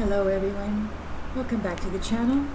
Hello everyone, welcome back to the channel.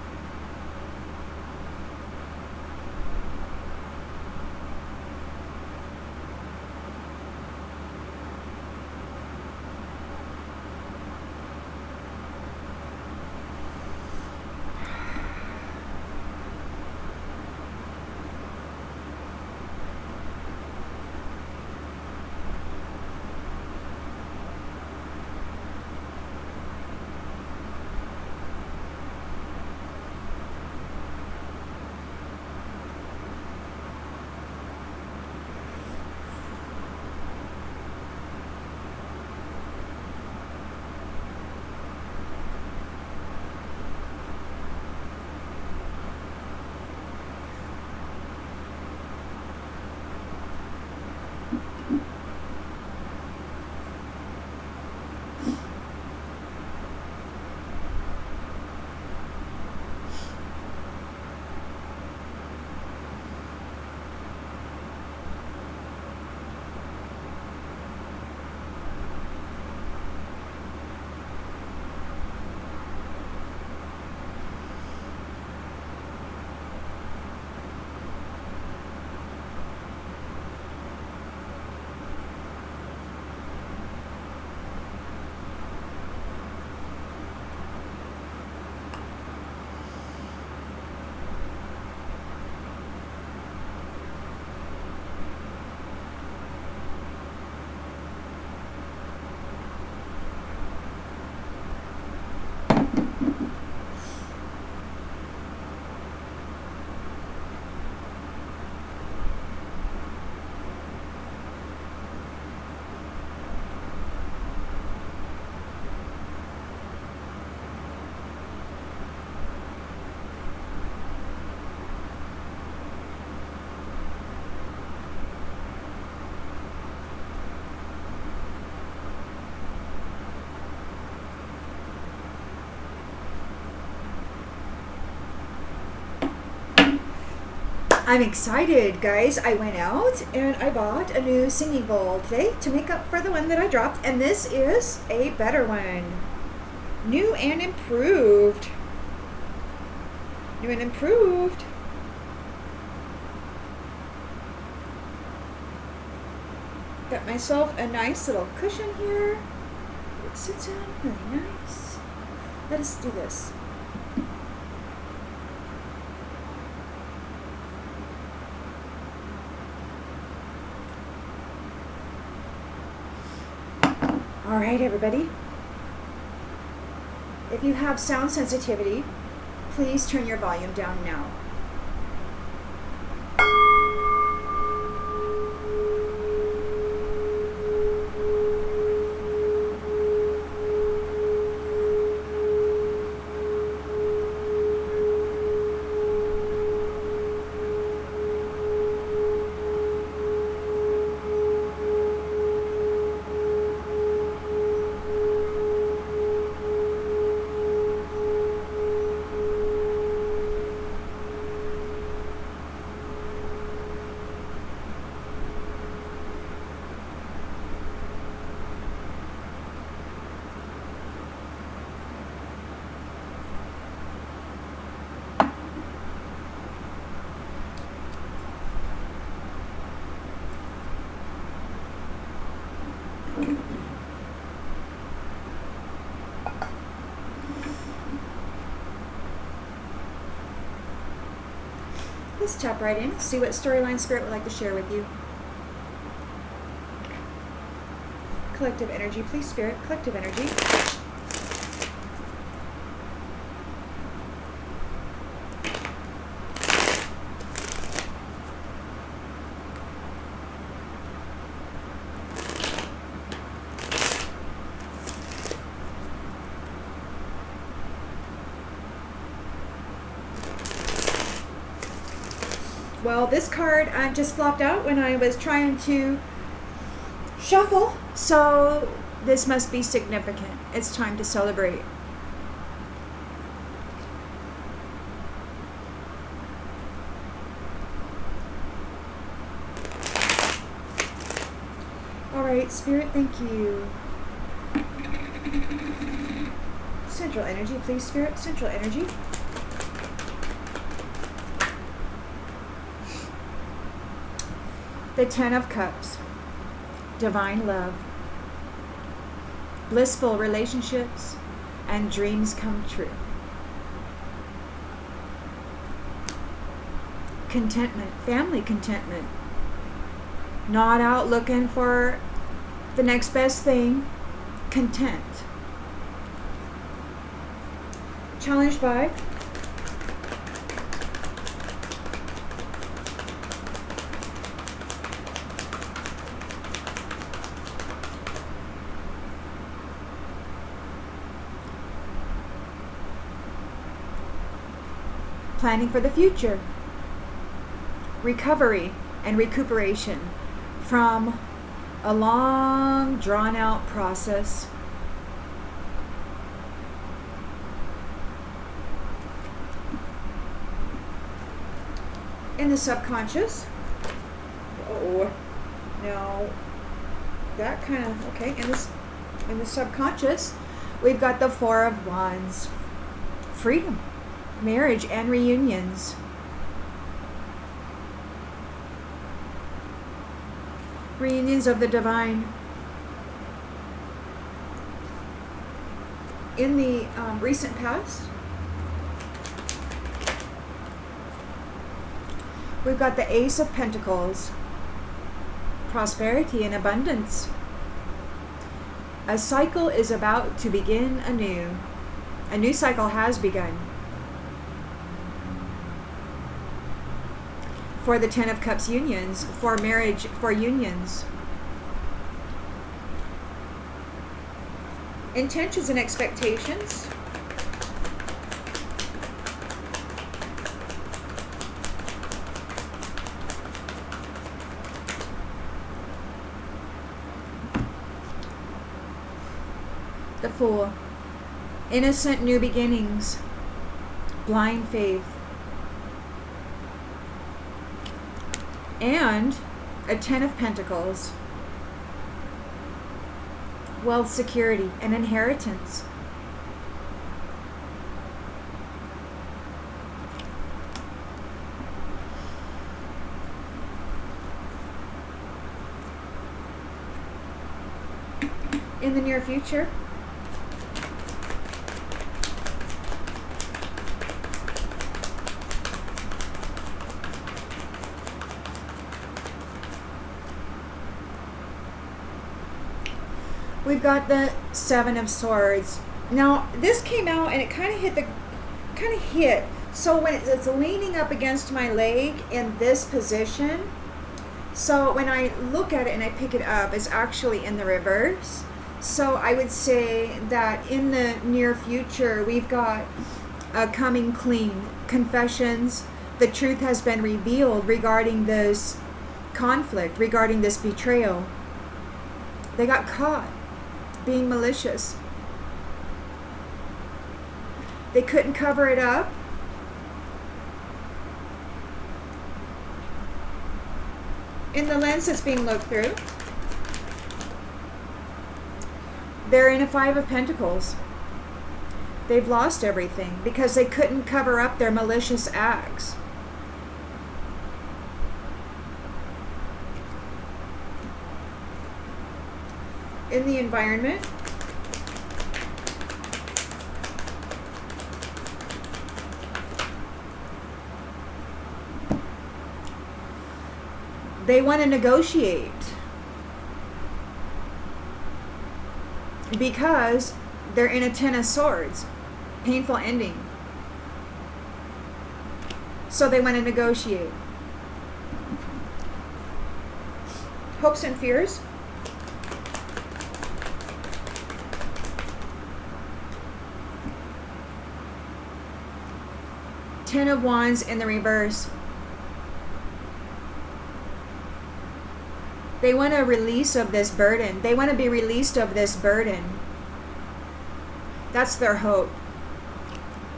I'm excited, guys. I went out and I bought a new singing bowl today to make up for the one that I dropped, and this is a better one. New and improved. New and improved. Got myself a nice little cushion here. It sits on really nice. Let us do this. All right, everybody. If you have sound sensitivity, please turn your volume down now. Let's tap right in, see what storyline Spirit would like to share with you. Collective energy, please, Spirit. Collective energy. Well, this card just flopped out when I was trying to shuffle, so this must be significant. It's time to celebrate. All right, Spirit, thank you. Center Central energy, please, Spirit. Central energy. The Ten of Cups. Divine love. Blissful relationships and dreams come true. Contentment, family contentment. Not out looking for the next best thing. Content. Challenged by planning for the future. Recovery and recuperation from a long, drawn-out process. In the subconscious. Oh, no. That kind of, okay. In the subconscious, we've got the Four of Wands. Freedom, marriage, and reunions. Reunions of the divine. In the recent past, we've got the Ace of Pentacles. Prosperity and abundance. A cycle is about to begin anew. A new cycle has begun. For the Ten of Cups unions, for marriage, for unions. Intentions and expectations. The Fool. Innocent new beginnings. Blind faith. And a Ten of Pentacles. Wealth, security, and inheritance. In the near future, we've got the Seven of Swords. Now, this came out and it kind of hit. So when it's leaning up against my leg in this position, so when I look at it and I pick it up, it's actually in the reverse. So I would say that in the near future, we've got a coming clean, confessions. The truth has been revealed regarding this conflict, regarding this betrayal. They got caught being malicious. They couldn't cover it up. In the lens that's being looked through, they're in a Five of Pentacles. They've lost everything because they couldn't cover up their malicious acts. In the environment, they want to negotiate because they're in a Ten of Swords, painful ending. So they want to negotiate. Hopes and fears. Ten of Wands in the reverse. They want a release of this burden. They want to be released of this burden. That's their hope.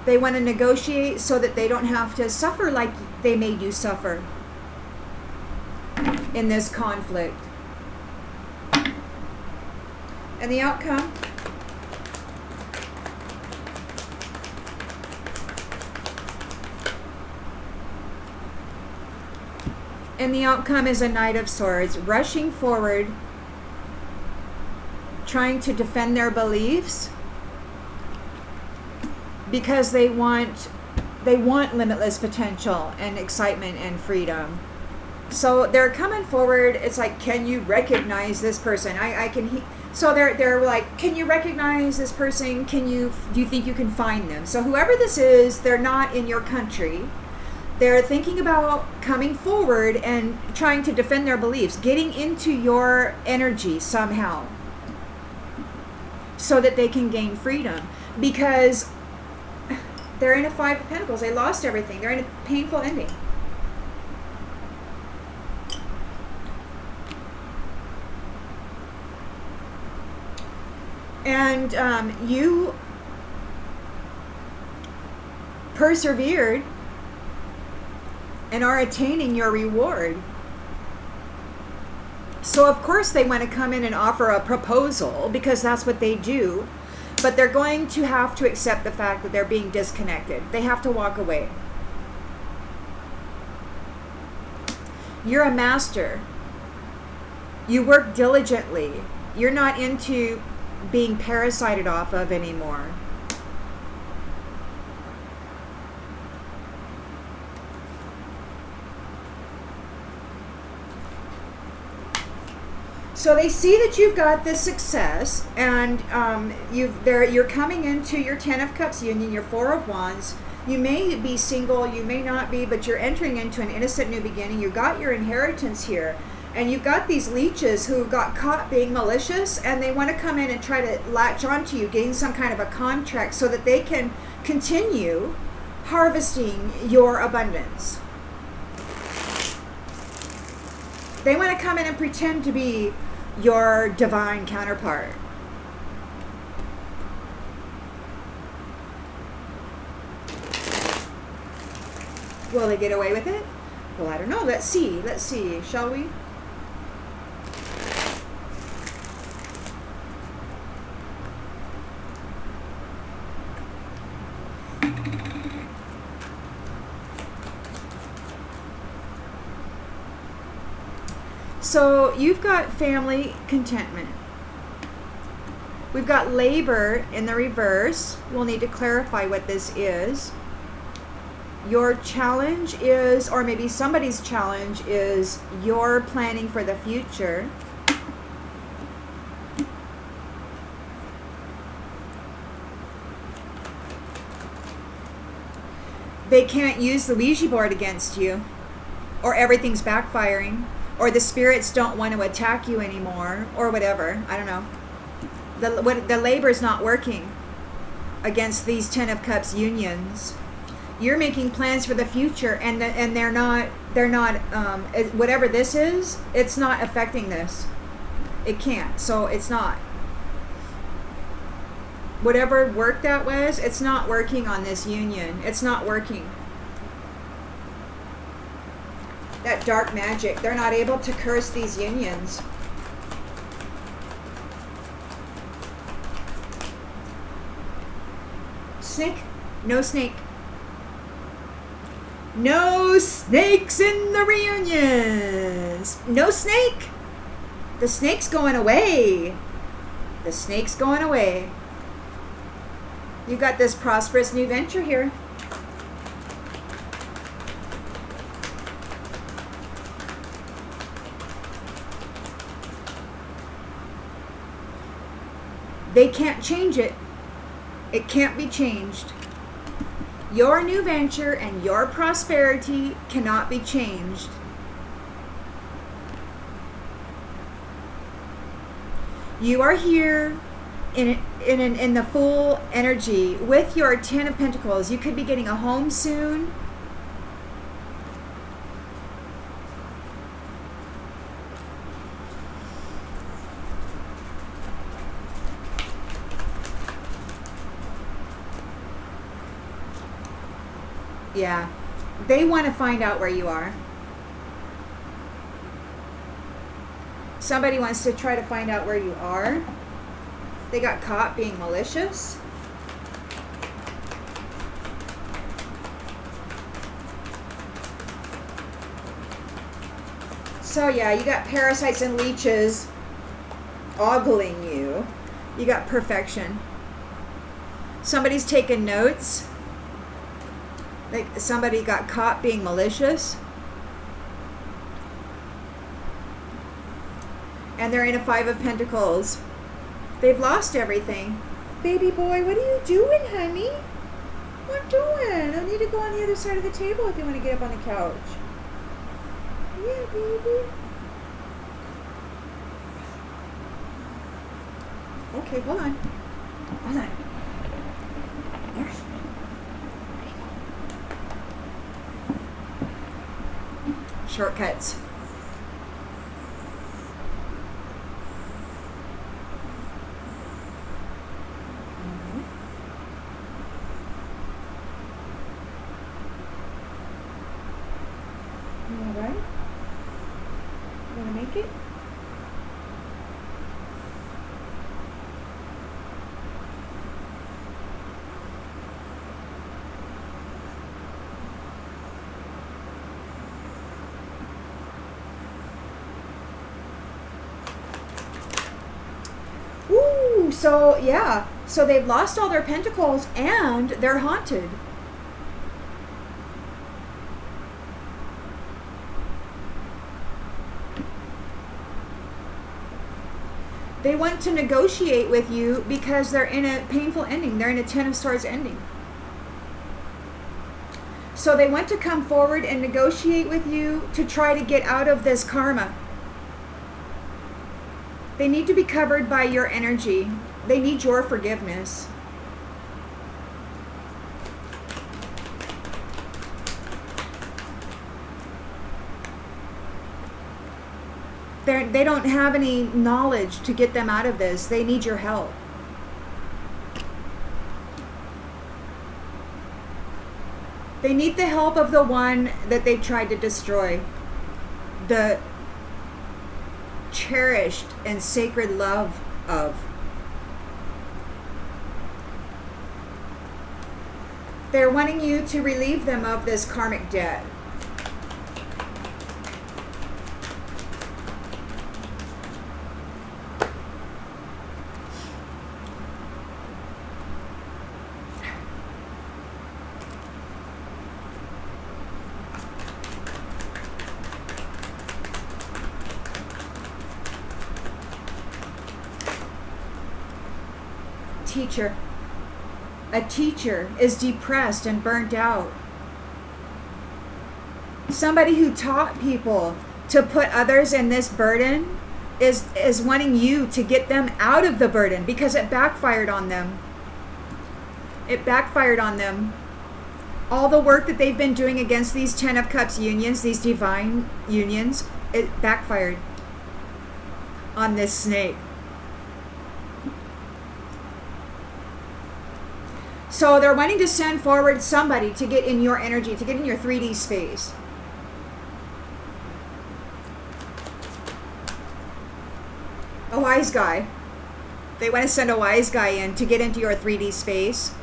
They want to negotiate so that they don't have to suffer like they made you suffer in this conflict. And the outcome, And the outcome is a Knight of Swords, rushing forward, trying to defend their beliefs because they want limitless potential and excitement and freedom. So they're coming forward. It's like, can you recognize this person? So they're like, can you recognize this person? Do you think you can find them? So whoever this is, they're not in your country. They're thinking about coming forward and trying to defend their beliefs, getting into your energy somehow so that they can gain freedom, because they're in a Five of Pentacles. They lost everything. They're in a painful ending. And you persevered and are attaining your reward. So of course they want to come in and offer a proposal, because that's what they do. But they're going to have to accept the fact that they're being disconnected. They have to walk away. You're a master. You work diligently. You're not into being parasited off of anymore. So they see that you've got this success, and you're coming into your Ten of Cups union, your Four of Wands. You may be single, you may not be, but you're entering into an innocent new beginning. You got your inheritance here, and you've got these leeches who got caught being malicious, and they want to come in and try to latch onto you, gain some kind of a contract so that they can continue harvesting your abundance. They want to come in and pretend to be your divine counterpart. Will they get away with it? Well, I don't know. Let's see. Let's see. Shall we? So you've got family contentment. We've got labor in the reverse. We'll need to clarify what this is. Your challenge is, or maybe somebody's challenge is, you're planning for the future. They can't use the Ouija board against you, or everything's backfiring, or the spirits don't want to attack you anymore, or whatever. I don't know. The labor is not working against these Ten of Cups unions. You're making plans for the future, and they're not. Whatever this is, it's not affecting this. It can't. So it's not. Whatever work that was, it's not working on this union. It's not working. That dark magic, they're not able to curse these unions. Snake? No snake. No snakes in the reunions. No snake. The snake's going away. The snake's going away. You got this prosperous new venture here. They can't change it. It can't be changed. Your new venture and your prosperity cannot be changed. You are here in the full energy with your Ten of Pentacles. You could be getting a home soon. Yeah, they want to find out where you are. Somebody wants to try to find out where you are. They got caught being malicious. So yeah, you got parasites and leeches ogling you. You got perfection. Somebody's taking notes. Like somebody got caught being malicious. And they're in a 5 of Pentacles. They've lost everything. Baby boy, what are you doing, honey? What doing? I need to go on the other side of the table if you want to get up on the couch. Yeah, baby. Okay, hold on. Hold on. There's... Shortcuts. All right. You want to make it? Ooh, so yeah. So they've lost all their pentacles and they're haunted. They want to negotiate with you because they're in a painful ending. They're in a 10 of Swords ending. So they want to come forward and negotiate with you to try to get out of this karma. They need to be covered by your energy. They need your forgiveness. They don't have any knowledge to get them out of this. They need your help. They need the help of the one that they've tried to destroy. The cherished and sacred love of. They're wanting you to relieve them of this karmic debt. Teacher. A teacher is depressed and burnt out. Somebody who taught people to put others in this burden is wanting you to get them out of the burden because it backfired on them. It backfired on them. All the work that they've been doing against these 10 of Cups unions, these divine unions, it backfired on this snake. So they're wanting to send forward somebody to get in your energy, to get in your 3D space. A wise guy. They want to send a wise guy in to get into your 3D space.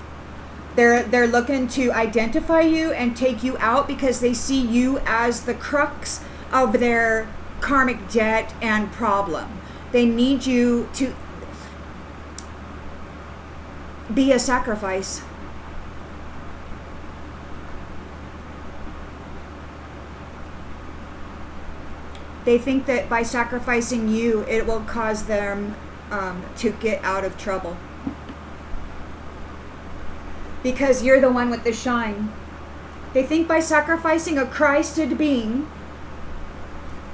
They're looking to identify you and take you out because they see you as the crux of their karmic debt and problem. They need you to be a sacrifice. They think that by sacrificing you, it will cause them to get out of trouble. Because you're the one with the shine. They think by sacrificing a Christed being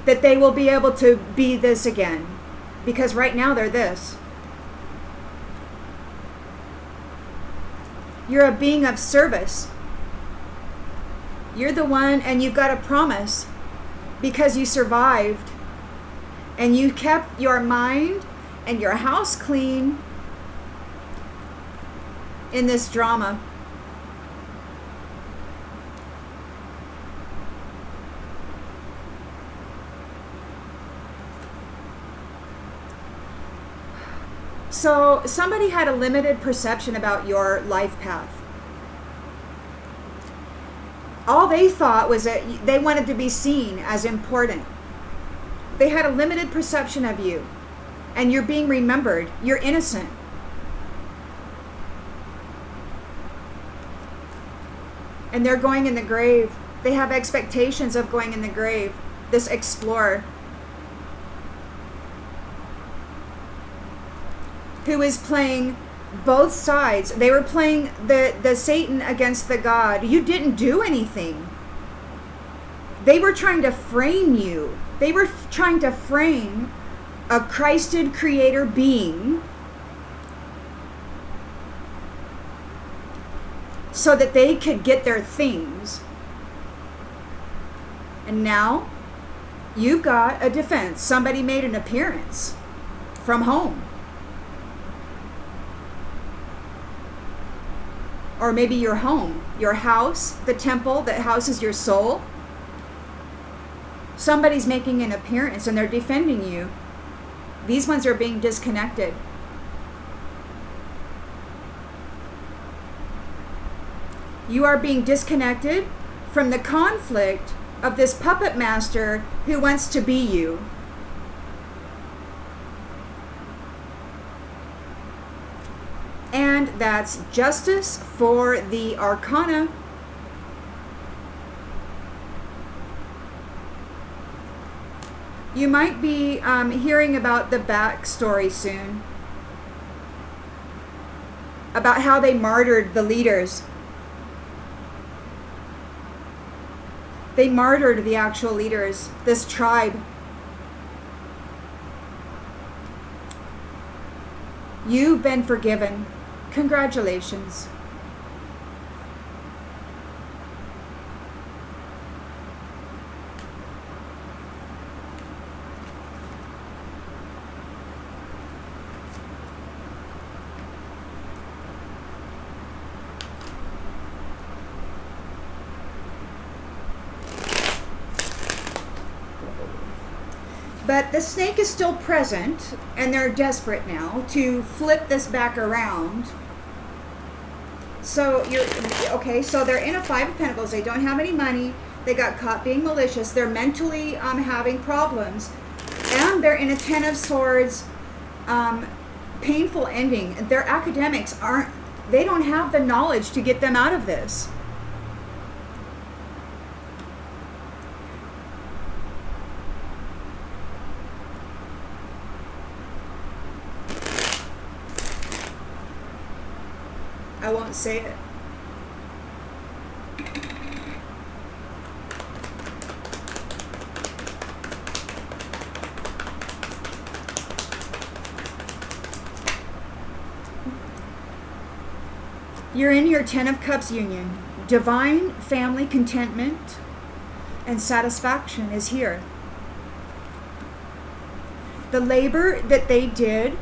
that they will be able to be this again. Because right now they're this. You're a being of service. You're the one, and you've got a promise because you survived and you kept your mind and your house clean in this drama. So somebody had a limited perception about your life path. All they thought was that they wanted to be seen as important. They had a limited perception of you. And you're being remembered. You're innocent. And they're going in the grave. They have expectations of going in the grave. This explorer who is playing both sides. They were playing the Satan against the God. You didn't do anything. They were trying to frame you. They were trying to frame a Christed creator being so that they could get their things. And now you've got a defense. Somebody made an appearance from home. Or maybe your home, your house, the temple that houses your soul. Somebody's making an appearance and they're defending you. These ones are being disconnected. You are being disconnected from the conflict of this puppet master who wants to be you. And that's justice for the Arcana. You might be hearing about the backstory soon. About how they martyred the leaders. They martyred the actual leaders, this tribe. You've been forgiven. Congratulations. But the snake is still present, and they're desperate now to flip this back around. So so they're in a Five of Pentacles. They don't have any money. They got caught being malicious. They're mentally having problems. And they're in a Ten of Swords, painful ending. Their academics they don't have the knowledge to get them out of this. I won't say it. You're in your Ten of Cups union. Divine family contentment and satisfaction is here. The labor that they did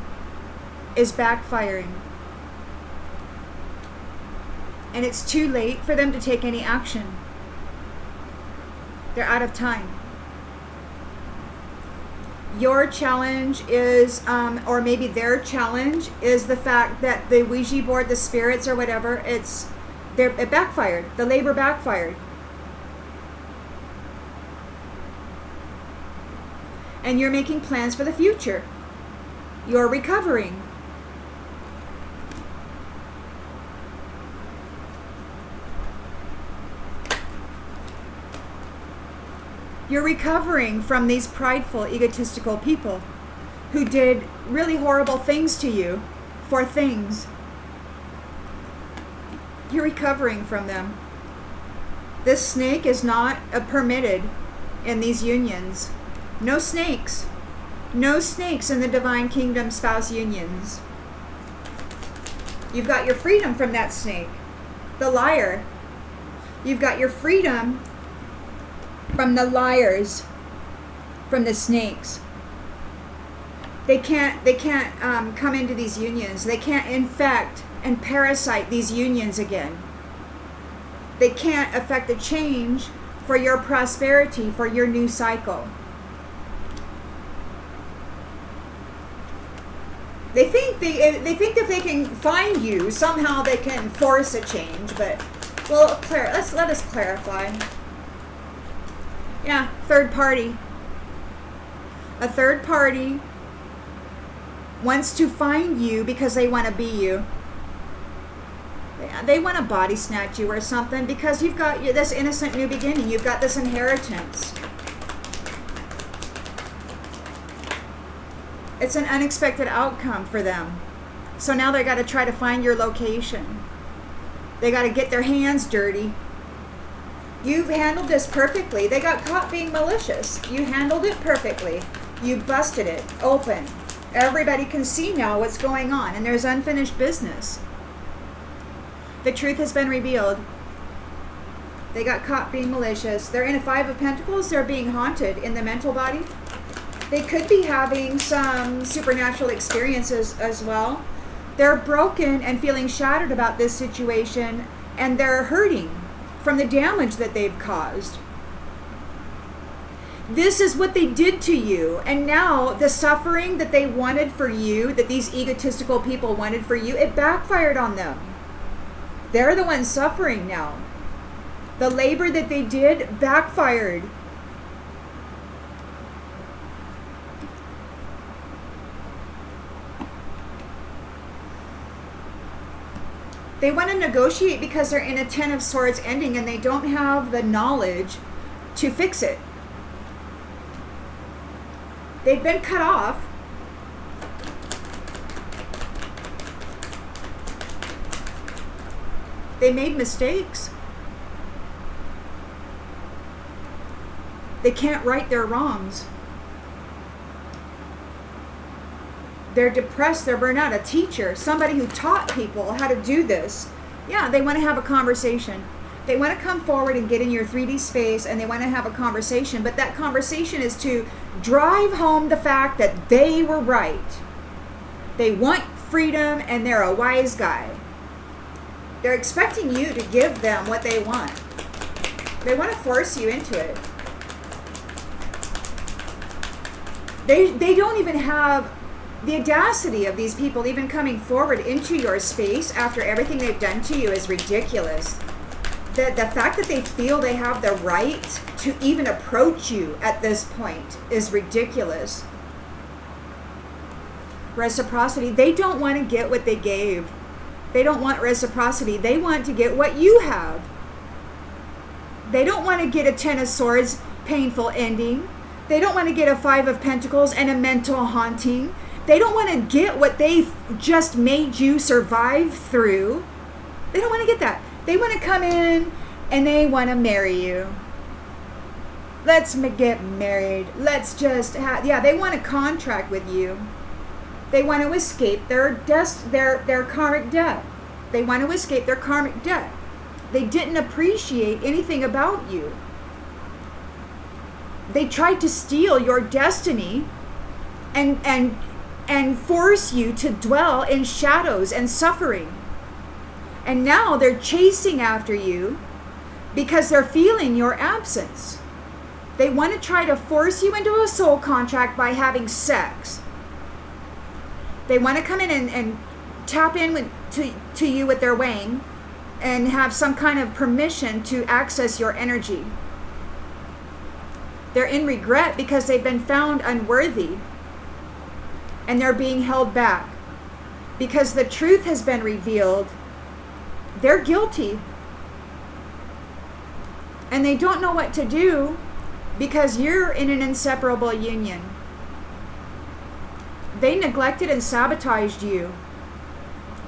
is backfiring. And it's too late for them to take any action. They're out of time. Your challenge is, or maybe their challenge is the fact that the Ouija board, the spirits or whatever, it backfired. The labor backfired. And you're making plans for the future. You're recovering. You're recovering from these prideful, egotistical people who did really horrible things to you for things. You're recovering from them. This snake is not permitted in these unions. No snakes. No snakes in the Divine Kingdom spouse unions. You've got your freedom from that snake. The liar. You've got your freedom from the liars, from the snakes. They can't come into these unions. They can't infect and parasite these unions again. They can't affect the change for your prosperity, for your new cycle. They think if they can find you, somehow they can force a change, but well, let us clarify. Yeah, third party. A third party wants to find you because they want to be you. They want to body snatch you or something because you've got this innocent new beginning. You've got this inheritance. It's an unexpected outcome for them. So now they got to try to find your location. They got to get their hands dirty. You've handled this perfectly. They got caught being malicious. You handled it perfectly. You busted it open. Everybody can see now what's going on, and there's unfinished business. The truth has been revealed. They got caught being malicious. They're in a 5 of Pentacles. They're being haunted in the mental body. They could be having some supernatural experiences as well. They're broken and feeling shattered about this situation, and they're hurting from the damage that they've caused. This is what they did to you, and now the suffering that they wanted for you, that these egotistical people wanted for you, it backfired on them. They're the ones suffering now. The labor that they did backfired. They want to negotiate because they're in a 10 of Swords ending and they don't have the knowledge to fix it. They've been cut off. They made mistakes. They can't right their wrongs. They're depressed, they're burnt out. A teacher, somebody who taught people how to do this. Yeah, they want to have a conversation. They want to come forward and get in your 3D space and they want to have a conversation. But that conversation is to drive home the fact that they were right. They want freedom and they're a wise guy. They're expecting you to give them what they want. They want to force you into it. They don't even have the audacity of these people even coming forward into your space after everything they've done to you is ridiculous. The fact that they feel they have the right to even approach you at this point is ridiculous. Reciprocity. They don't want to get what they gave. They don't want reciprocity. They want to get what you have. They don't want to get a 10 of Swords painful ending. They don't want to get a 5 of Pentacles and a mental haunting. They don't want to get what they've just made you survive through. They don't want to get that. They want to come in and they want to marry you. Let's get married. Let's just have, yeah, they want a contract with you. They want to escape their karmic debt. They want to escape their karmic debt. They didn't appreciate anything about you. They tried to steal your destiny and force you to dwell in shadows and suffering. And now they're chasing after you because they're feeling your absence. They want to try to force you into a soul contract by having sex. They want to come in and tap in to you with their wang and have some kind of permission to access your energy. They're in regret because they've been found unworthy. And they're being held back because the truth has been revealed. They're guilty. And they don't know what to do because you're in an inseparable union. They neglected and sabotaged you.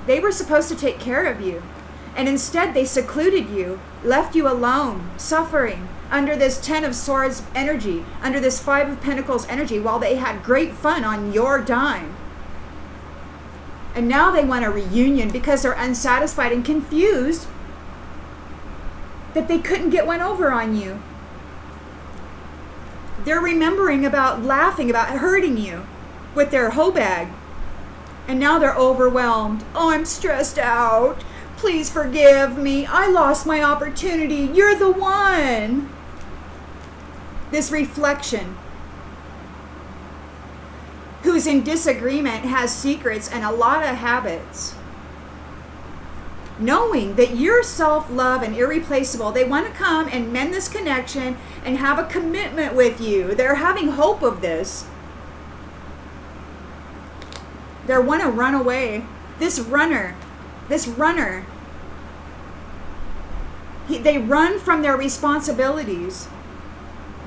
They were supposed to take care of you. And instead they secluded you, left you alone, suffering under this 10 of Swords energy, under this 5 of Pentacles energy, while they had great fun on your dime. And now they want a reunion because they're unsatisfied and confused that they couldn't get one over on you. They're remembering about laughing about hurting you with their hoe bag. And now they're overwhelmed. Oh, I'm stressed out. Please forgive me. I lost my opportunity. You're the one. This reflection, who's in disagreement, has secrets and a lot of habits. Knowing that you're self-love and irreplaceable, they want to come and mend this connection and have a commitment with you. They're having hope of this. They want to run away. This runner, they run from their responsibilities.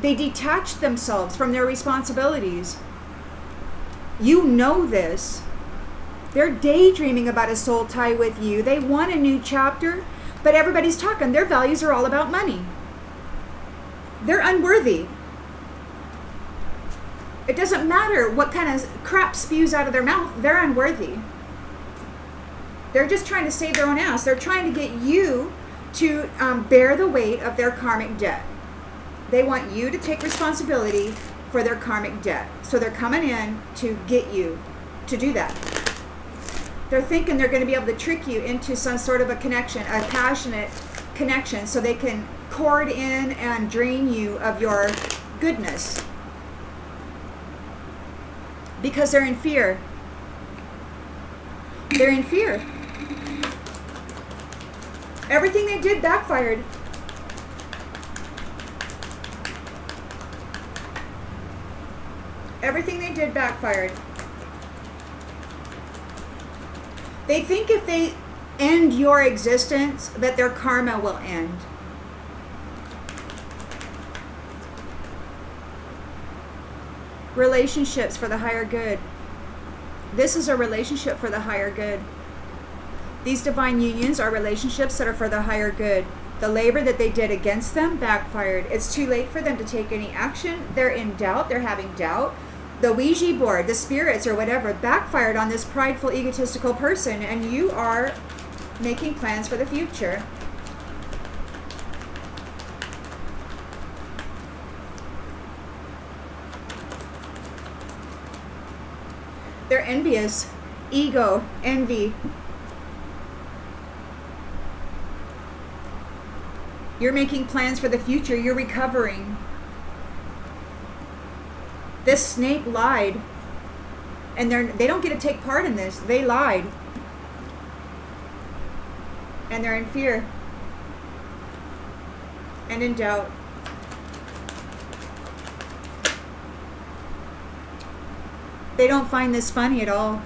They detach themselves from their responsibilities. You know this. They're daydreaming about a soul tie with you. They want a new chapter, but everybody's talking. Their values are all about money. They're unworthy. It doesn't matter what kind of crap spews out of their mouth. They're unworthy. They're just trying to save their own ass. They're trying to get you to bear the weight of their karmic debt. They want you to take responsibility for their karmic debt. So they're coming in to get you to do that. They're thinking they're going to be able to trick you into some sort of a connection, a passionate connection, so they can cord in and drain you of your goodness. Because they're in fear. They're in fear. Everything they did backfired. Everything they did backfired. They think if they end your existence, that their karma will end. Relationships for the higher good. This is a relationship for the higher good. These divine unions are relationships that are for the higher good. The labor that they did against them backfired. It's too late for them to take any action. They're in doubt. They're having doubt. The Ouija board, the spirits or whatever, backfired on this prideful, egotistical person, and you are making plans for the future. They're envious. Ego, envy. You're making plans for the future. You're recovering. This snake lied. And they don't get to take part in this. They lied. And they're in fear. And in doubt. They don't find this funny at all.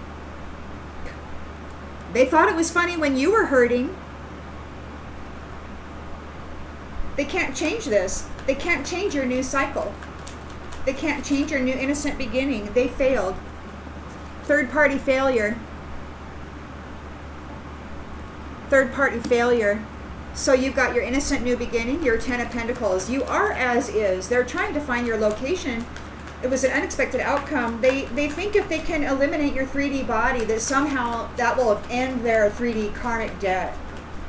They thought it was funny when you were hurting. They can't change this. They can't change your new cycle. They can't change your new innocent beginning. They failed. Third party failure. Third party failure. So you've got your innocent new beginning, your 10 of Pentacles. You are as is. They're trying to find your location. It was an unexpected outcome. They think if they can eliminate your 3D body, that somehow that will end their 3D karmic debt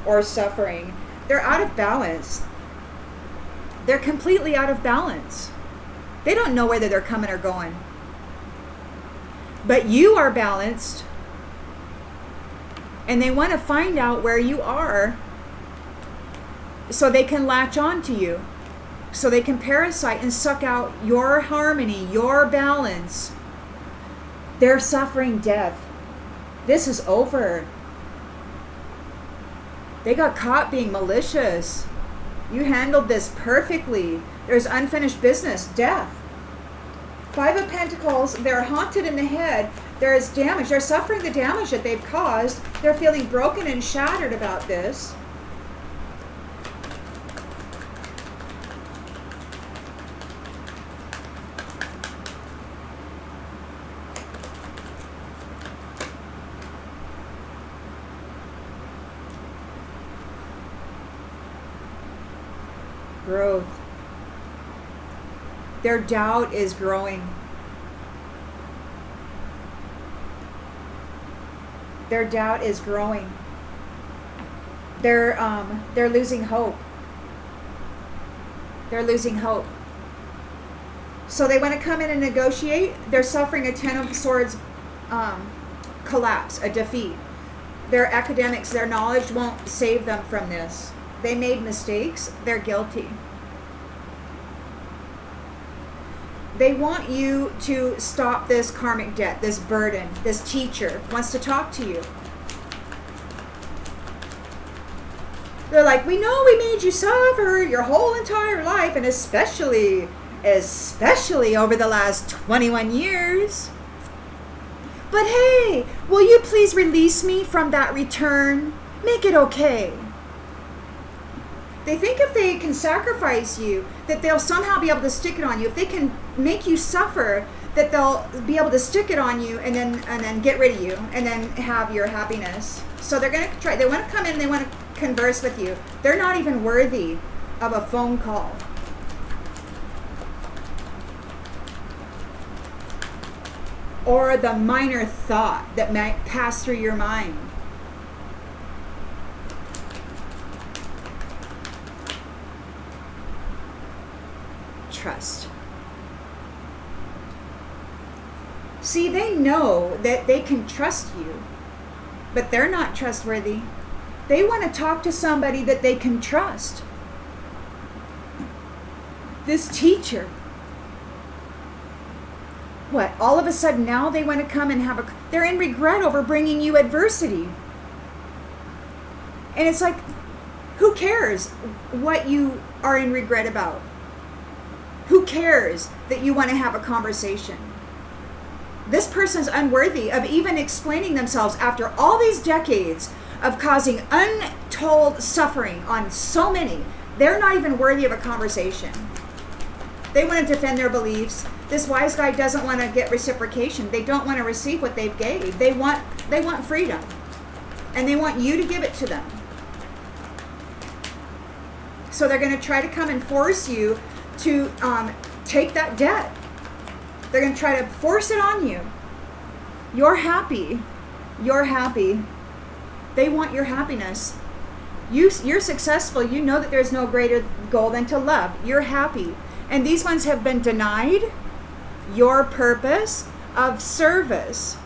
or suffering. They're out of balance. They're completely out of balance. They don't know whether they're coming or going. But you are balanced. And they want to find out where you are so they can latch on to you. So they can parasite and suck out your harmony, your balance. They're suffering death. This is over. They got caught being malicious. You handled this perfectly. There's unfinished business, death. 5 of Pentacles, they're haunted in the head. There is damage. They're suffering the damage that they've caused. They're feeling broken and shattered about this. Growth. Their doubt is growing. Their doubt is growing. They're losing hope. They're losing hope. So they want to come in and negotiate. They're suffering a 10 of Swords collapse, a defeat. Their academics, their knowledge won't save them from this. They made mistakes. They're guilty. They want you to stop this karmic debt, this burden. This teacher wants to talk to you. They're like, we know we made you suffer your whole entire life, and especially over the last 21 years. But hey, will you please release me from that return? Make it okay. They think if they can sacrifice you, that they'll somehow be able to stick it on you. If they can make you suffer, that they'll be able to stick it on you and then get rid of you and then have your happiness. So they're going to try. They want to come in, they want to converse with you. They're not even worthy of a phone call. Or the minor thought that might pass through your mind. Trust. See, they know that they can trust you, but they're not trustworthy. They want to talk to somebody that they can trust. This teacher. What? All of a sudden now they want to come and they're in regret over bringing you adversity. And it's like, who cares what you are in regret about? Who cares that you want to have a conversation? This person's unworthy of even explaining themselves after all these decades of causing untold suffering on so many. They're not even worthy of a conversation. They want to defend their beliefs. This wise guy doesn't want to get reciprocation. They don't want to receive what they've gave. They want freedom. And they want you to give it to them. So they're going to try to come and force you to take that debt. They're going to try to force it on you. You're happy. You're happy. They want your happiness. You're successful. You know that there's no greater goal than to love. You're happy. And these ones have been denied your purpose of service.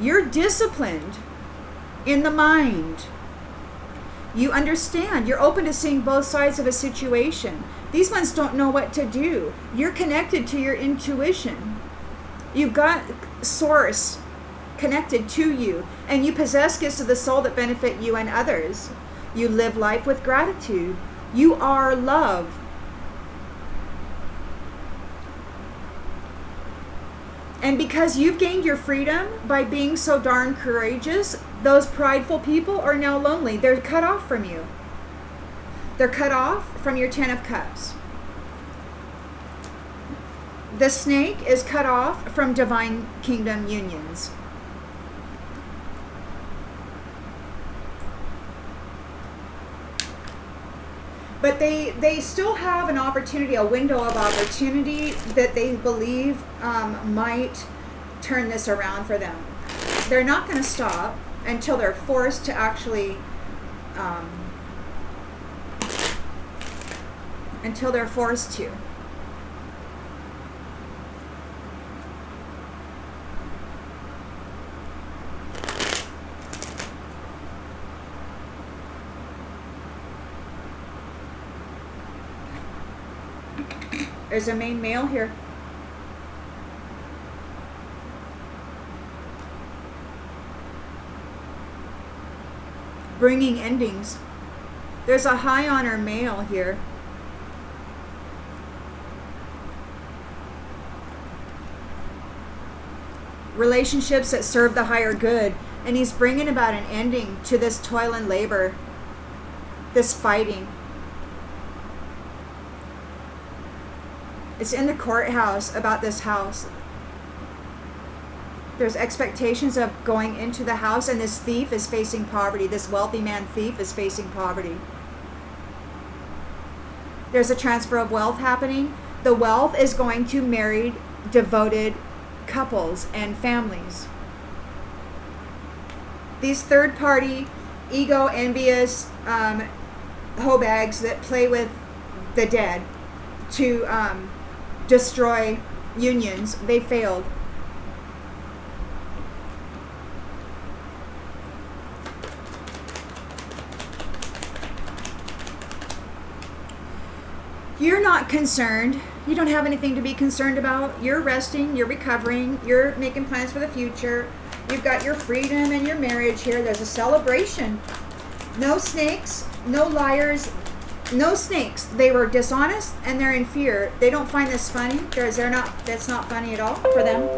You're disciplined in the mind. You understand. You're open to seeing both sides of a situation. These ones don't know what to do. You're connected to your intuition. You've got source connected to you, and you possess gifts of the soul that benefit you and others. You live life with gratitude. You are love. And because you've gained your freedom by being so darn courageous, those prideful people are now lonely. They're cut off from you. They're cut off from your 10 of Cups. The snake is cut off from divine kingdom unions. But they still have an opportunity, a window of opportunity that they believe might turn this around for them. They're not going to stop until they're forced to actually, until they're forced to. There's a main male here. Bringing endings. There's a high honor male here. Relationships that serve the higher good. And he's bringing about an ending to this toil and labor. This fighting. It's in the courthouse about this house. There's expectations of going into the house, and this thief is facing poverty. This wealthy man thief is facing poverty. There's a transfer of wealth happening. The wealth is going to married, devoted couples and families. These third-party, ego-envious hobags that play with the dead to destroy unions, they failed. You're not concerned. You don't have anything to be concerned about. You're resting, you're recovering, you're making plans for the future. You've got your freedom and your marriage here. There's a celebration. No snakes, no liars, no snakes. They were dishonest and they're in fear. They don't find this funny. That's not funny at all for them.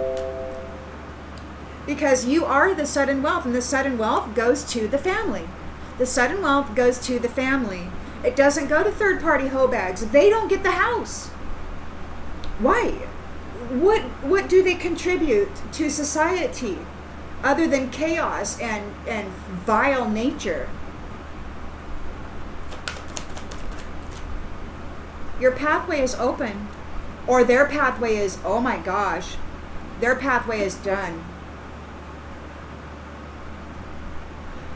Because you are the sudden wealth, and the sudden wealth goes to the family. The sudden wealth goes to the family. It doesn't go to third-party hoe bags. They don't get the house. Why? What do they contribute to society other than chaos and vile nature? Your pathway is open, or their pathway is, oh my gosh, their pathway is done.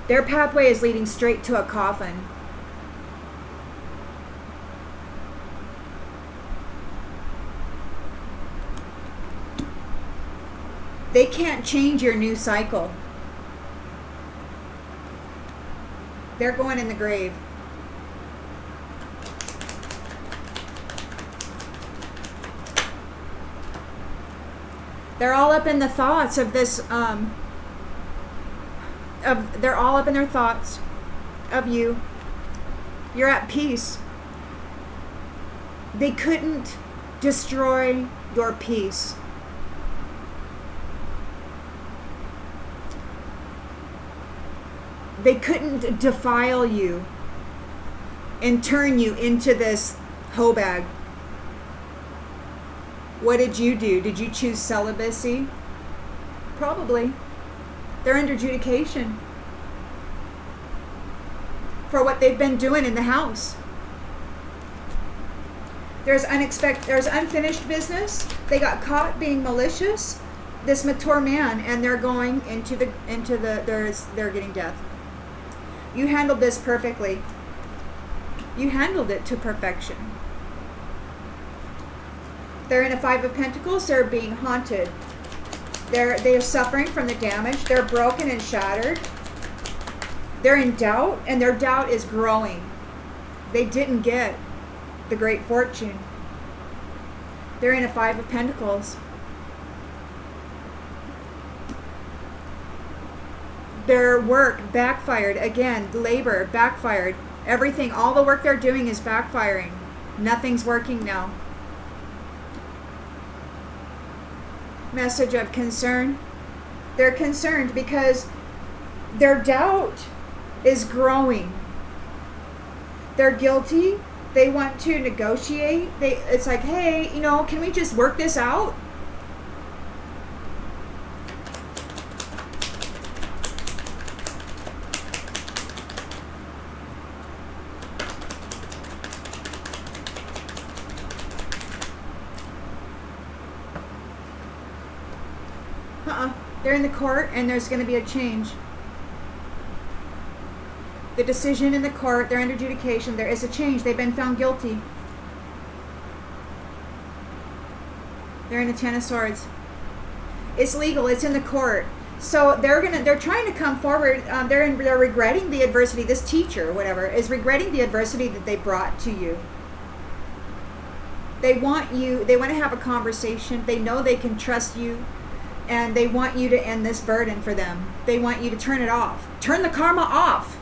Their pathway is leading straight to a coffin. They can't change your new cycle. They're going in the grave. They're all up in the thoughts of this, they're all up in their thoughts of you. You're at peace. They couldn't destroy your peace. They couldn't defile you and turn you into this hoe bag. What did you do? Did you choose celibacy? Probably. They're under adjudication for what they've been doing in the house. There's unfinished business. They got caught being malicious. This mature man, and they're going they're getting death. You handled this perfectly. You handled it to perfection. They're in a Five of Pentacles. They're being haunted. They are suffering from the damage. They're broken and shattered. They're in doubt, and their doubt is growing. They didn't get the great fortune. They're in a Five of Pentacles. Their work backfired. Again, labor backfired. Everything, all the work they're doing is backfiring. Nothing's working now. Message of concern. They're concerned because their doubt is growing. They're guilty. They want to negotiate. It's like, hey, can we just work this out? They're in the court, and there's going to be a change. The decision in the court, they're under adjudication. There is a change. They've been found guilty. They're in the Ten of Swords. It's legal. It's in the court. So they're trying to come forward. They're regretting the adversity. This teacher, whatever, is regretting the adversity that they brought to you. They want to have a conversation. They know they can trust you. And they want you to end this burden for them. They want you to turn it off. Turn the karma off.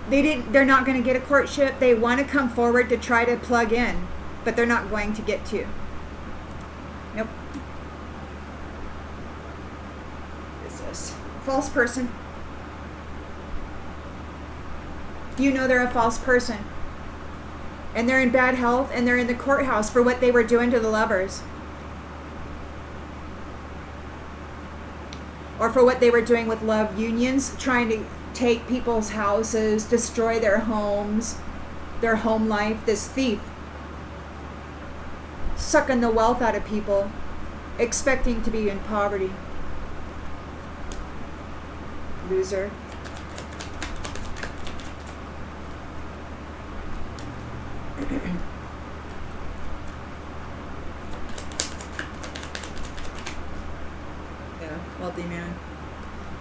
They're not going to get a courtship. They want to come forward to try to plug in, but they're not going to get to. Nope. What is this? False person. You know they're a false person. And they're in bad health, and they're in the courthouse for what they were doing to the lovers. Or for what they were doing with love unions, trying to take people's houses, destroy their homes, their home life. This thief. Sucking the wealth out of people, expecting to be in poverty. Loser. Yeah, wealthy man.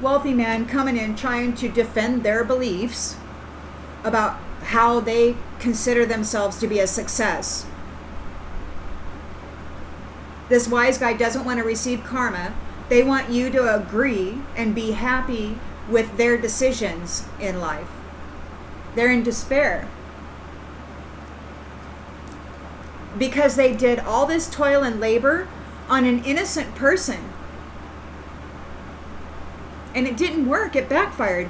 Wealthy man coming in trying to defend their beliefs about how they consider themselves to be a success. This wise guy doesn't want to receive karma. They want you to agree and be happy with their decisions in life. They're in despair. because they did all this toil and labor on an innocent person. And it didn't work. It backfired.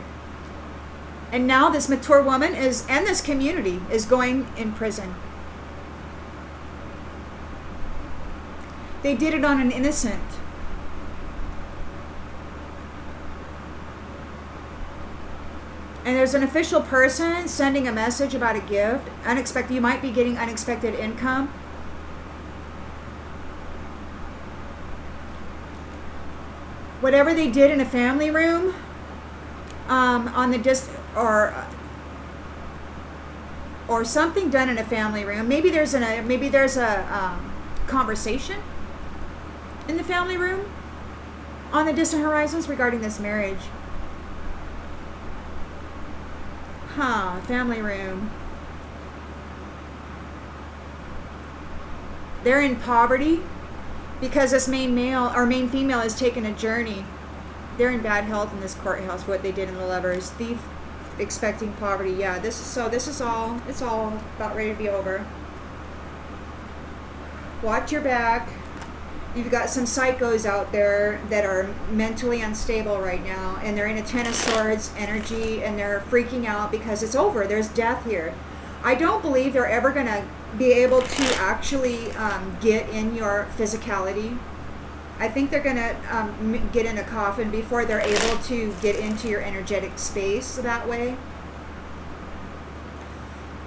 And now this mature woman and this community is going in prison. They did it on an innocent. And there's an official person sending a message about a gift. Unexpected. You might be getting unexpected income. Whatever they did in a family room, on the or something done in a family room. Maybe there's a conversation in the family room on the distant horizons regarding this marriage. Family room. They're in poverty because this main male or main female has taken a journey. They're in bad health in this courthouse for what they did in the Lovers. Thief expecting poverty. Yeah, this is all, it's all about ready to be over. Watch your back. You've got some psychos out there that are mentally unstable right now, and they're in a Ten of Swords energy, and they're freaking out because it's over. There's death here. I don't believe they're ever going to be able to actually get in your physicality. I think they're going to get in a coffin before they're able to get into your energetic space that way.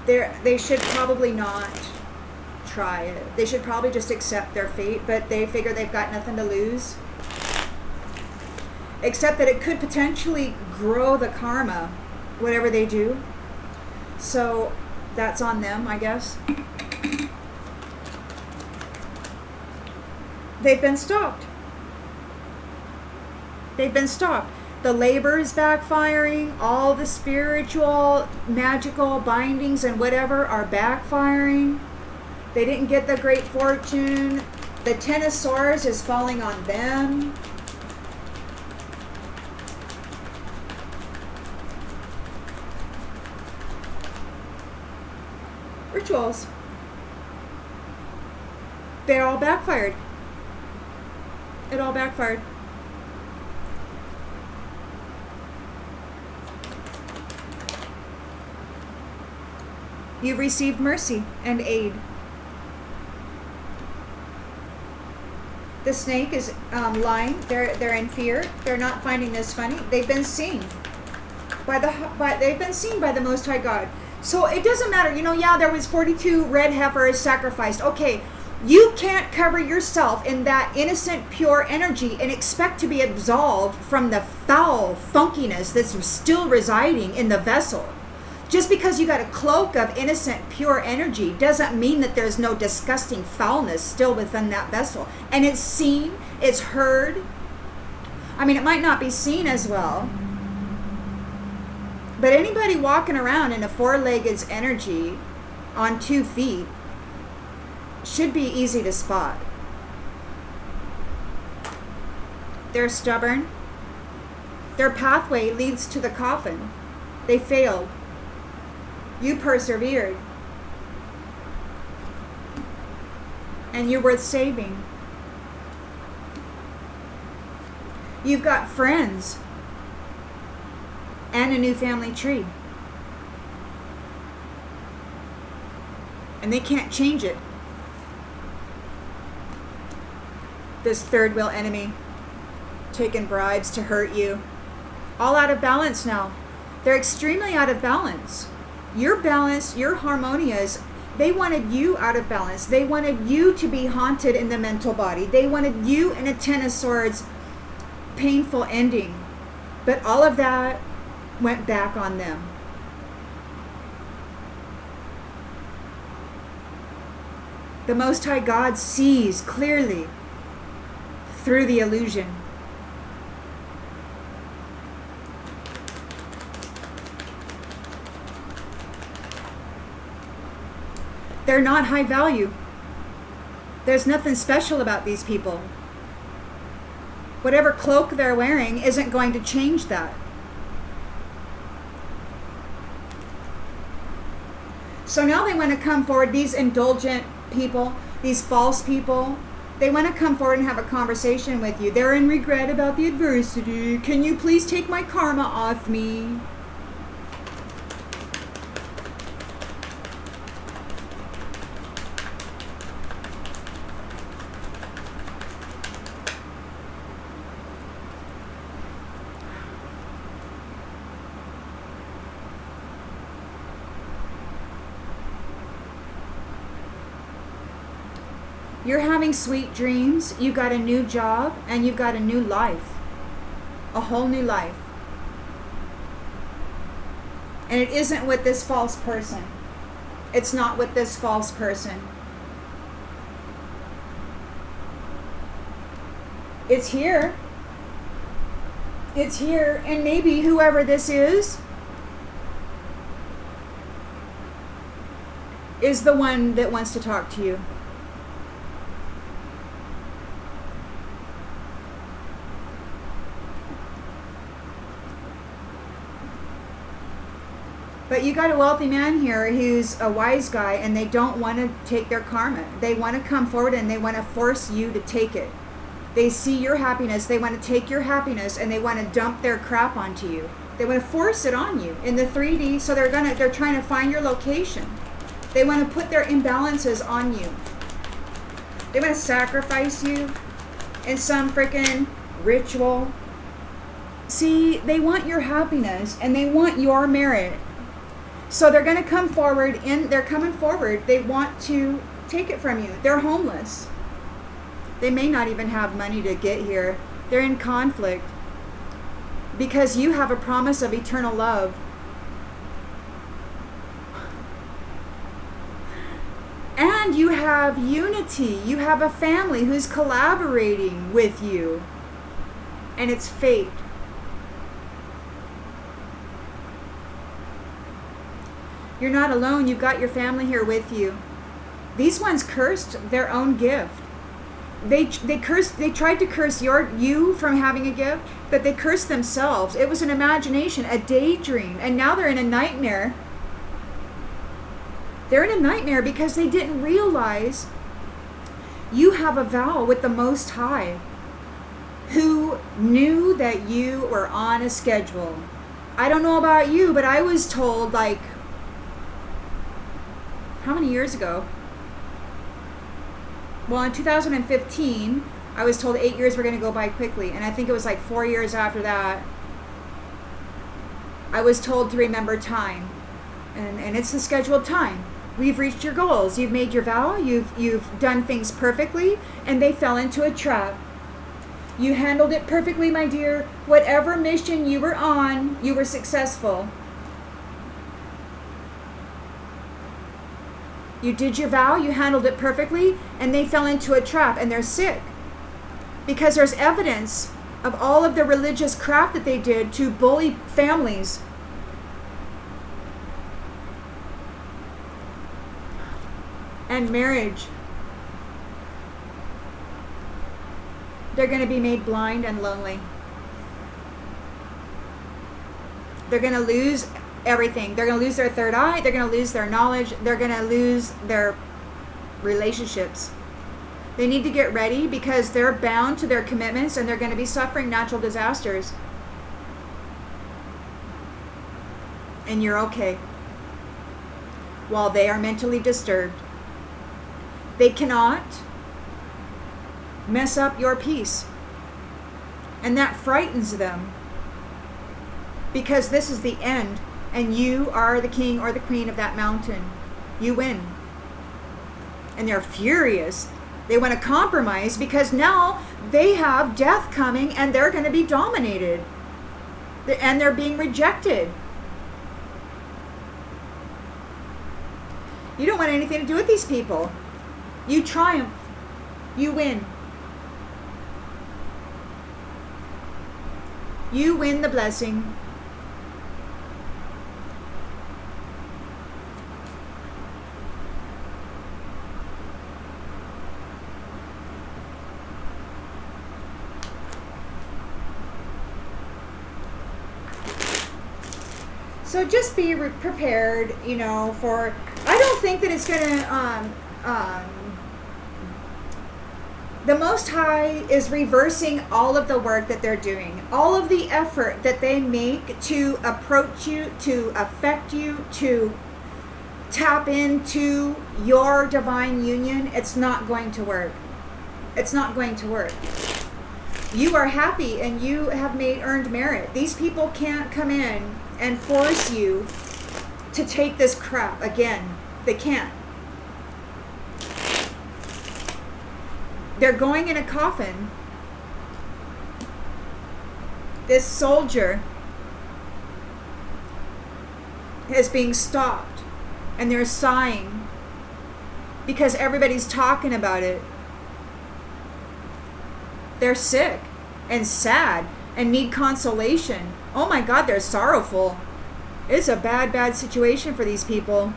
They should probably not try it. They should probably just accept their fate, but they figure they've got nothing to lose. Except that it could potentially grow the karma, whatever they do. So that's on them, I guess. They've been stopped. They've been stopped. The labor is backfiring. All the spiritual, magical bindings and whatever are backfiring. They didn't get the great fortune. The Ten of Swords is falling on them. Rituals. They all backfired. It all backfired. You've received mercy and aid. The snake is lying. They're in fear. They're not finding this funny. They've been seen by the Most High God. So it doesn't matter. You know, yeah, there was 42 red heifers sacrificed. Okay, you can't cover yourself in that innocent, pure energy and expect to be absolved from the foul funkiness that's still residing in the vessel. Just because you got a cloak of innocent, pure energy doesn't mean that there's no disgusting foulness still within that vessel. And it's seen, it's heard. I mean, it might not be seen as well. But anybody walking around in a four-legged energy on 2 feet should be easy to spot. They're stubborn. Their pathway leads to the coffin. They failed. You persevered. And you're worth saving. You've got friends and a new family tree. And they can't change it. This third wheel enemy taking bribes to hurt you. All out of balance now. They're extremely out of balance. You're balanced, you're harmonious. They wanted you out of balance. They wanted you to be haunted in the mental body. They wanted you in a Ten of Swords painful ending. But all of that went back on them. The Most High God sees clearly through the illusion. They're not high value. There's nothing special about these people. Whatever cloak they're wearing isn't going to change that. So now they want to come forward, these indulgent people, these false people, they want to come forward and have a conversation with you. They're in regret about the adversity. Can you please take my karma off me? You're having sweet dreams, you've got a new job, and you've got a new life. A whole new life. And it isn't with this false person. It's not with this false person. It's here. It's here, and maybe whoever this is the one that wants to talk to you. But you got a wealthy man here who's a wise guy, and they don't want to take their karma. They want to come forward and they want to force you to take it. They see your happiness, they want to take your happiness, and they want to dump their crap onto you. They want to force it on you in the 3D, so they're trying to find your location. They want to put their imbalances on you. They want to sacrifice you in some freaking ritual. See, they want your happiness and they want your merit. So they're going to come forward, they're coming forward. They want to take it from you. They're homeless. They may not even have money to get here. They're in conflict because you have a promise of eternal love. And you have unity. You have a family who's collaborating with you. And it's fate. You're not alone. You've got your family here with you. These ones cursed their own gift. They tried to curse you from having a gift, but they cursed themselves. It was an imagination, a daydream, and now they're in a nightmare. They're in a nightmare because they didn't realize you have a vow with the Most High, who knew that you were on a schedule. I don't know about you, but I was told, like, how many years ago? Well, in 2015, I was told 8 years were going to go by quickly. And I think it was like 4 years after that, I was told to remember time. And it's the scheduled time. We've reached your goals. You've made your vow. You've done things perfectly. And they fell into a trap. You handled it perfectly, my dear. Whatever mission you were on, you were successful. You did your vow, you handled it perfectly, and they fell into a trap, and they're sick. Because there's evidence of all of the religious crap that they did to bully families. And marriage. They're going to be made blind and lonely. They're going to lose everything. They're going to lose their third eye. They're going to lose their knowledge. They're going to lose their relationships. They need to get ready because they're bound to their commitments and they're going to be suffering natural disasters. And you're okay. While they are mentally disturbed. They cannot mess up your peace. And that frightens them. Because this is the end. And you are the king or the queen of that mountain. You win. And they're furious. They want to compromise because now they have death coming and they're going to be dominated. And they're being rejected. You don't want anything to do with these people. You triumph. You win. You win the blessing. So just be prepared, for, I don't think that it's going to The Most High is reversing all of the work that they're doing. All of the effort that they make to approach you, to affect you, to tap into your divine union, it's not going to work. It's not going to work. You are happy and you have earned merit. These people can't come in and force you to take this crap again. They can't. They're going in a coffin. This soldier is being stopped and they're sighing because everybody's talking about it. They're sick and sad and need consolation. Oh my God, they're sorrowful. It's a bad, bad situation for these people.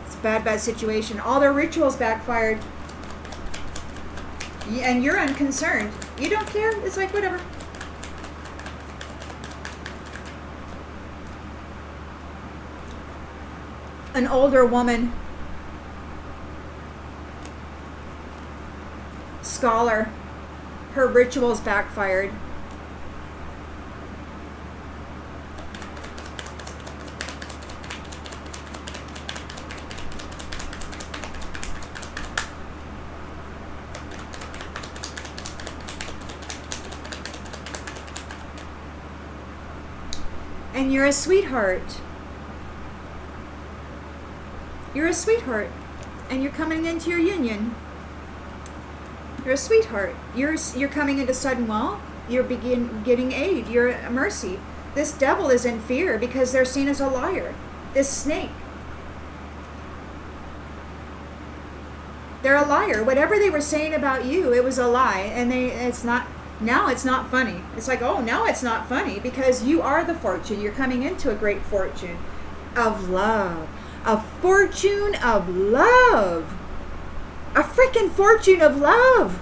It's a bad, bad situation. All their rituals backfired. And you're unconcerned. You don't care. It's like, whatever. An older woman, scholar, her rituals backfired. And you're a sweetheart. You're a sweetheart. And you're coming into your union. You're a sweetheart. You're coming into sudden wealth. You're getting aid. You're a mercy. This devil is in fear because they're seen as a liar. This snake. They're a liar. Whatever they were saying about you, it was a lie. And it's not. Now it's not funny. It's like, oh, now it's not funny because you are the fortune. You're coming into a great fortune of love. A fortune of love. A freaking fortune of love.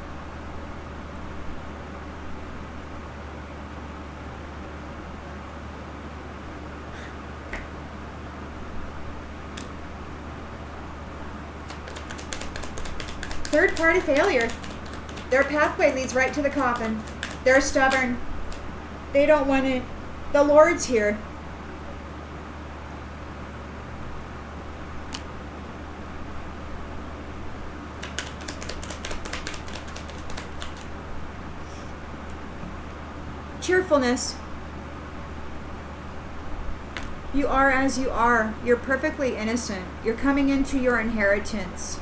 Third party failure. Their pathway leads right to the coffin. They're stubborn. They don't want it. The Lord's here. Cheerfulness. You are as you are. You're perfectly innocent. You're coming into your inheritance.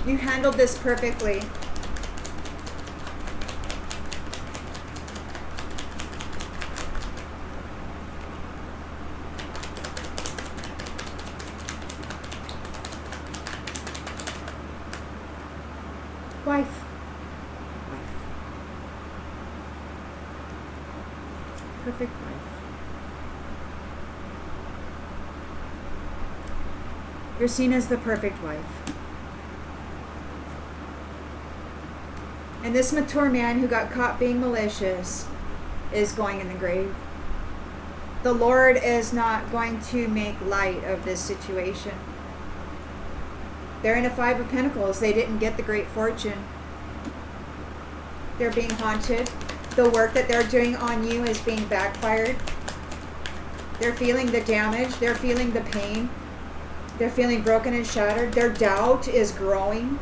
You handled this perfectly. Wife. Perfect wife. You're seen as the perfect wife. And this mature man who got caught being malicious is going in the grave. The Lord is not going to make light of this situation. They're in a 5 of Pentacles. They didn't get the great fortune. They're being haunted. The work that they're doing on you is being backfired. They're feeling the damage. They're feeling the pain. They're feeling broken and shattered. Their doubt is growing.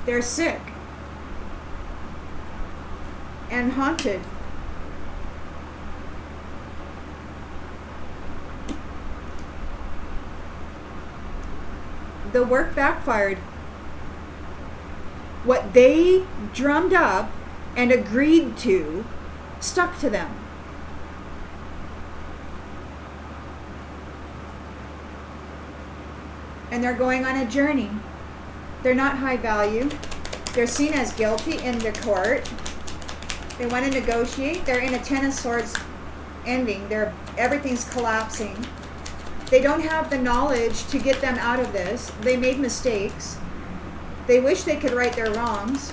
They're sick and haunted. The work backfired. What they drummed up and agreed to stuck to them. And they're going on a journey. They're not high value. They're seen as guilty in the court. They want to negotiate. They're in a 10 of Swords ending. Everything's collapsing. They don't have the knowledge to get them out of this. They made mistakes. They wish they could right their wrongs.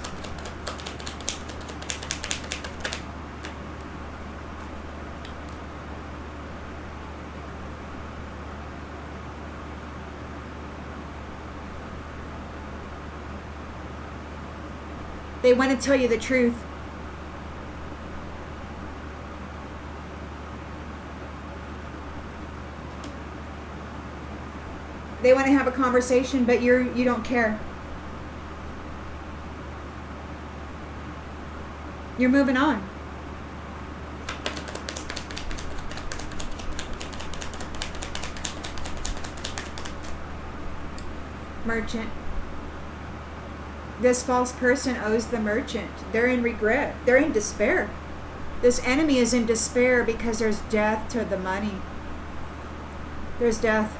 They want to tell you the truth. They want to have a conversation, but you don't care. You're moving on. Merchant. This false person owes the merchant. They're in regret. They're in despair. This enemy is in despair because there's death to the money. There's death.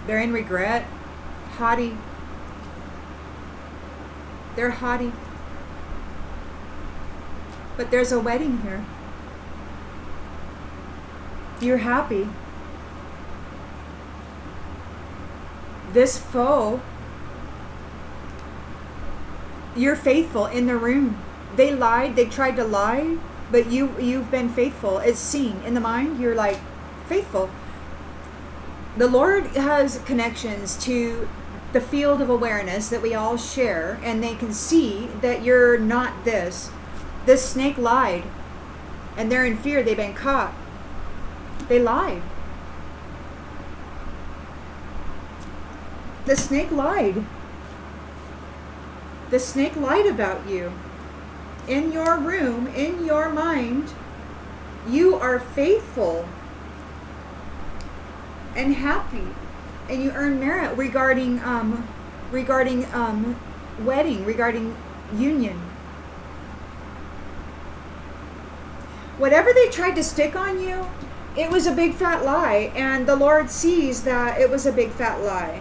They're in regret. Haughty. They're haughty. But there's a wedding here. You're happy. This foe, you're faithful in the room. They lied, they tried to lie, but you've been faithful. It's seen in the mind, you're like faithful. The Lord has connections to the field of awareness that we all share, and they can see that you're not this. This snake lied, and they're in fear. They've been caught. They lied. The snake lied. The snake lied about you. In your room, in your mind, you are faithful and happy, and you earn merit regarding wedding, regarding union. Whatever they tried to stick on you, it was a big fat lie, and the Lord sees that it was a big fat lie.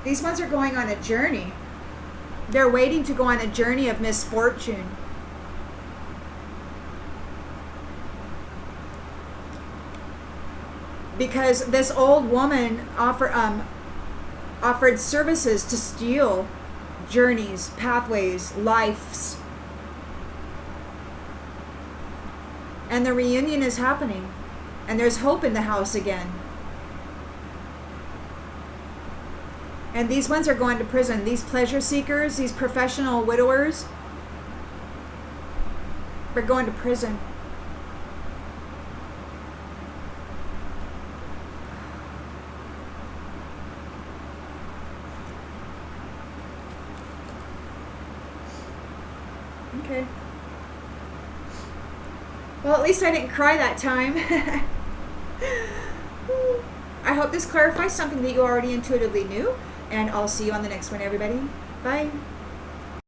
These ones are going on a journey. They're waiting to go on a journey of misfortune. Because this old woman offered services to steal journeys, pathways, lives. And the reunion is happening. And there's hope in the house again. And these ones are going to prison. These pleasure seekers, these professional widowers, they're going to prison. Okay. Well, at least I didn't cry that time. I hope this clarifies something that you already intuitively knew. And I'll see you on the next one, everybody. Bye.